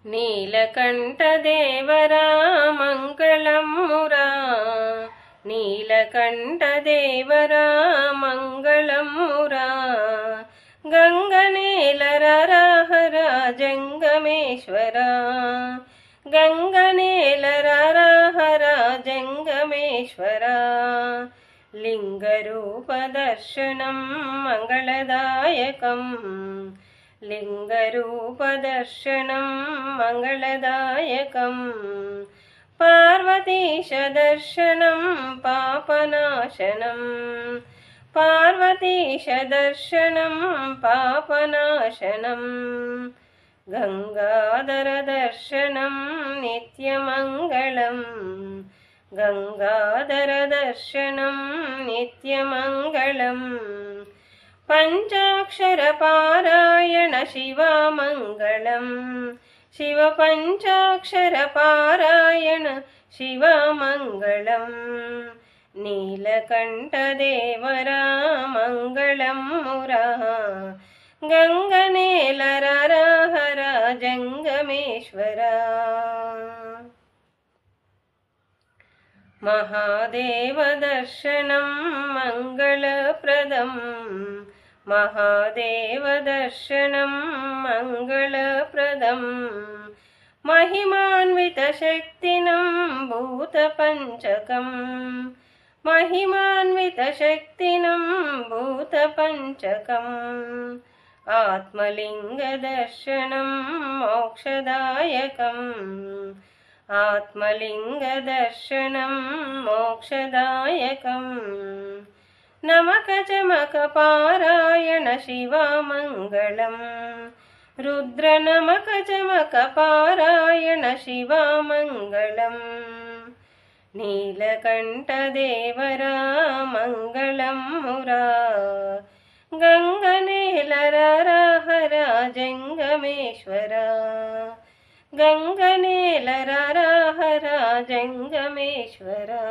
నీలకంఠదేవరా మంగళమ్మురా, నీలకంఠదేవరా మంగళమ్మురా. గంగనేలరాహరా జంగమేశ్వరా, గంగనేలరాహరా జంగమేశ్వరా. లింగరూపదర్శనం మంగళదాయకం, లింగరూపదర్శనం మంగళదాయకం. పార్వతీశదర్శనం పాపనాశనం, పార్వతీశదర్శనం పాపనాశనం. గంగాధరదర్శనం నిత్యమంగళం, గంగాధరదర్శనం నిత్యమంగళం. పంచాక్షరపారాయణ శివమంగళం, Shiva పంచాక్షరపారాయణ శివమంగళం. నీలకంఠదేవరా మంగళమ్మురా, గంగనేలరాహరా జంగమేశ్వరా. మహాదేవదర్శనం మంగళప్రదం, మహాదేవదర్శనం మంగళప్రదం. మహిమాన్వితశక్తినం భూతపంచకం, మహిమాన్వితశక్తినం భూతపంచకం. ఆత్మలింగదర్శనం మోక్షదాయకం, ఆత్మలింగదర్శనం మోక్షదాయకం. నమకచమకపారాయణ శివమంగళం, రుద్రనమకచమకపారాయణ శివమంగళం. నీలకంఠదేవరా మంగళమ్మురా, గంగనేలరాహరా జంగమేశ్వరా, గంగనేలరాహరా జంగమేశ్వరా.